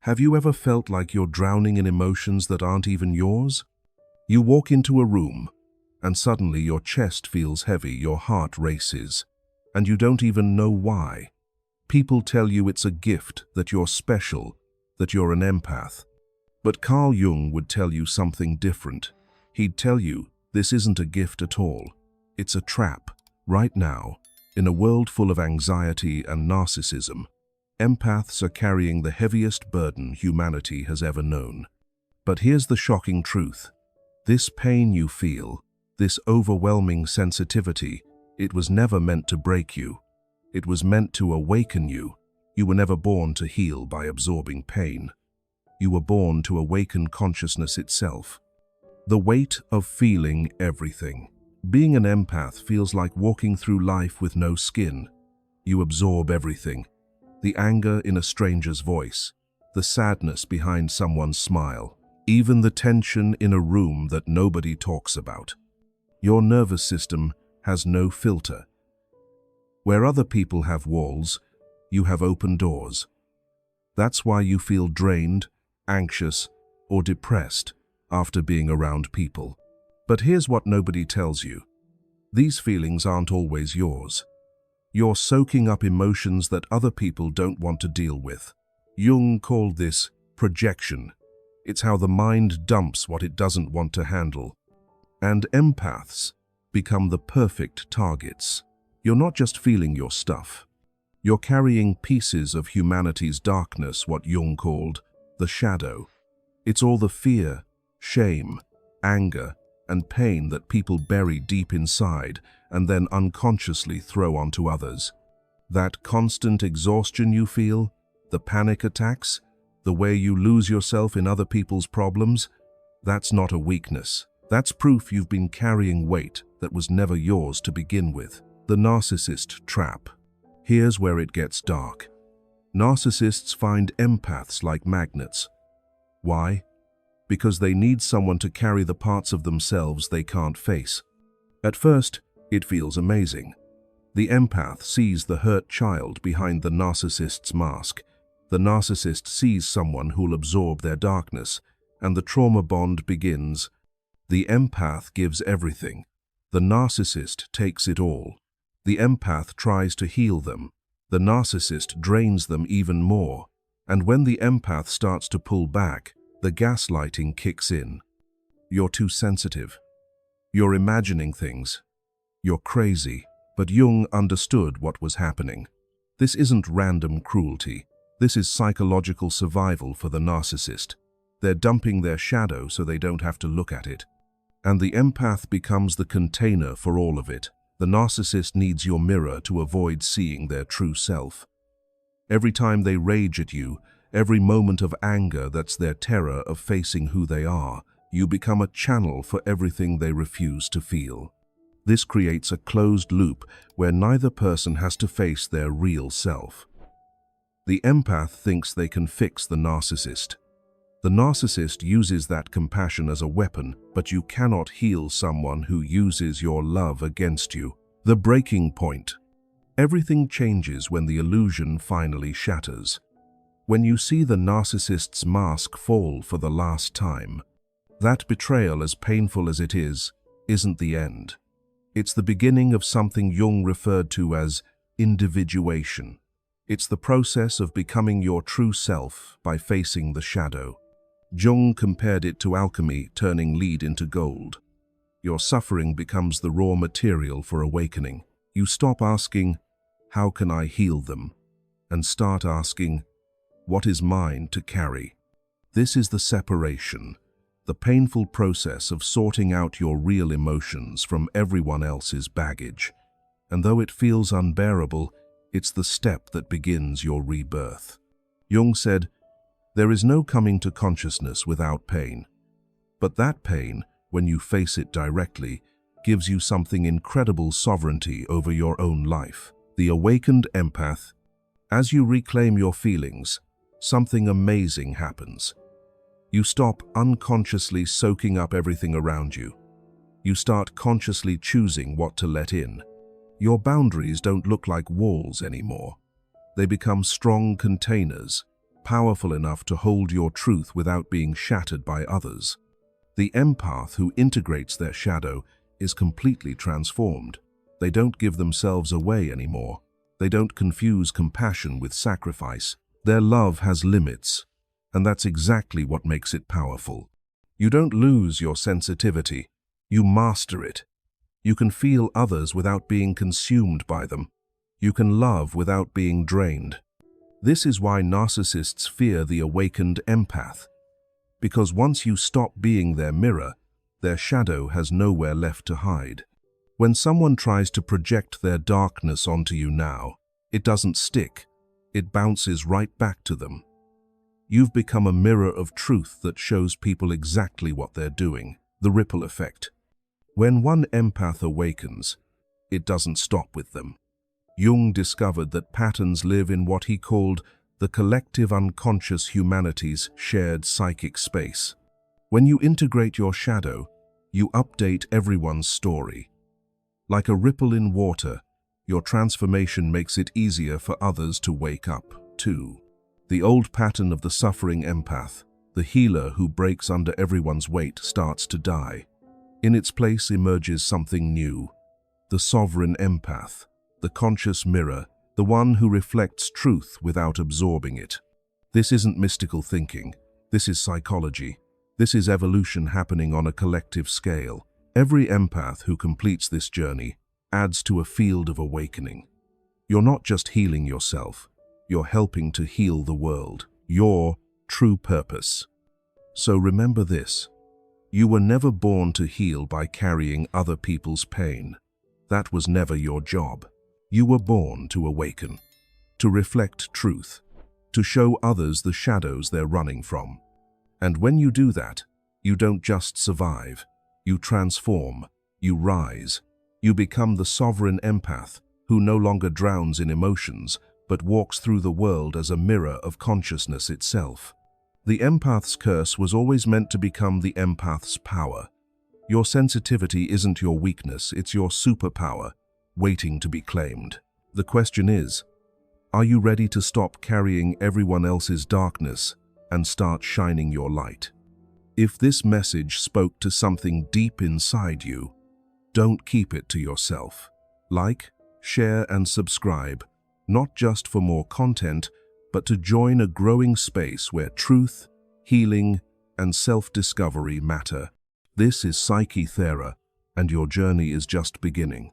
Have you ever felt like you're drowning in emotions that aren't even yours? You walk into a room, and suddenly your chest feels heavy, your heart races, and you don't even know why. People tell you it's a gift, that you're special, that you're an empath. But Carl Jung would tell you something different. He'd tell you this isn't a gift at all. It's a trap. Right now, in a world full of anxiety and narcissism, empaths are carrying the heaviest burden humanity has ever known. But here's the shocking truth. This pain you feel, this overwhelming sensitivity, it was never meant to break you. It was meant to awaken you. You were never born to heal by absorbing pain. You were born to awaken consciousness itself. The weight of feeling everything. Being an empath feels like walking through life with no skin. You absorb everything. The anger in a stranger's voice, the sadness behind someone's smile, even the tension in a room that nobody talks about. Your nervous system has no filter. Where other people have walls, you have open doors. That's why you feel drained, anxious, or depressed after being around people. But here's what nobody tells you. These feelings aren't always yours. You're soaking up emotions that other people don't want to deal with. Jung called this projection. It's how the mind dumps what it doesn't want to handle. And empaths become the perfect targets. You're not just feeling your stuff. You're carrying pieces of humanity's darkness, what Jung called the shadow. It's all the fear, shame, anger, and pain that people bury deep inside and then unconsciously throw onto others. That constant exhaustion you feel, the panic attacks, the way you lose yourself in other people's problems, that's not a weakness. That's proof you've been carrying weight that was never yours to begin with. The narcissist trap. Here's where it gets dark. Narcissists find empaths like magnets. Why? Because they need someone to carry the parts of themselves they can't face. At first, it feels amazing. The empath sees the hurt child behind the narcissist's mask. The narcissist sees someone who'll absorb their darkness, and the trauma bond begins. The empath gives everything. The narcissist takes it all. The empath tries to heal them. The narcissist drains them even more. And when the empath starts to pull back, the gaslighting kicks in. You're too sensitive. You're imagining things. You're crazy. But Jung understood what was happening. This isn't random cruelty. This is psychological survival for the narcissist. They're dumping their shadow so they don't have to look at it. And the empath becomes the container for all of it. The narcissist needs your mirror to avoid seeing their true self. Every time they rage at you, every moment of anger that's their terror of facing who they are, you become a channel for everything they refuse to feel. This creates a closed loop where neither person has to face their real self. The empath thinks they can fix the narcissist. The narcissist uses that compassion as a weapon, but you cannot heal someone who uses your love against you. The breaking point. Everything changes when the illusion finally shatters. When you see the narcissist's mask fall for the last time, that betrayal, as painful as it is, isn't the end. It's the beginning of something Jung referred to as individuation. It's the process of becoming your true self by facing the shadow. Jung compared it to alchemy turning lead into gold. Your suffering becomes the raw material for awakening. You stop asking, "How can I heal them?" and start asking, "What is mine to carry?" This is the separation, the painful process of sorting out your real emotions from everyone else's baggage. And though it feels unbearable, it's the step that begins your rebirth. Jung said, "There is no coming to consciousness without pain. But that pain, when you face it directly, gives you something incredible sovereignty over your own life." The awakened empath. As you reclaim your feelings, something amazing happens. You stop unconsciously soaking up everything around you. You start consciously choosing what to let in. Your boundaries don't look like walls anymore. They become strong containers. powerful enough to hold your truth without being shattered by others. The empath who integrates their shadow is completely transformed. They don't give themselves away anymore. They don't confuse compassion with sacrifice. Their love has limits, and that's exactly what makes it powerful. You don't lose your sensitivity. You master it. You can feel others without being consumed by them. You can love without being drained. This is why narcissists fear the awakened empath. Because once you stop being their mirror, their shadow has nowhere left to hide. When someone tries to project their darkness onto you now, it doesn't stick. It bounces right back to them. You've become a mirror of truth that shows people exactly what they're doing. The ripple effect. When one empath awakens, it doesn't stop with them. Jung discovered that patterns live in what he called the collective unconscious humanity's shared psychic space. When you integrate your shadow, you update everyone's story. Like a ripple in water, your transformation makes it easier for others to wake up, too. The old pattern of the suffering empath, the healer who breaks under everyone's weight, starts to die. In its place emerges something new, the sovereign empath, the conscious mirror, the one who reflects truth without absorbing it. This isn't mystical thinking. This is psychology. This is evolution happening on a collective scale. Every empath who completes this journey adds to a field of awakening. You're not just healing yourself. You're helping to heal the world. Your true purpose. So remember this. You were never born to heal by carrying other people's pain. That was never your job. You were born to awaken, to reflect truth, to show others the shadows they're running from. And when you do that, you don't just survive. You transform, you rise. You become the sovereign empath who no longer drowns in emotions, but walks through the world as a mirror of consciousness itself. The empath's curse was always meant to become the empath's power. Your sensitivity isn't your weakness, it's your superpower, waiting to be claimed. The question is, are you ready to stop carrying everyone else's darkness and start shining your light? If this message spoke to something deep inside you, don't keep it to yourself. Like, share, and subscribe, not just for more content, but to join a growing space where truth, healing, and self-discovery matter. This is Psyche Thera, and your journey is just beginning.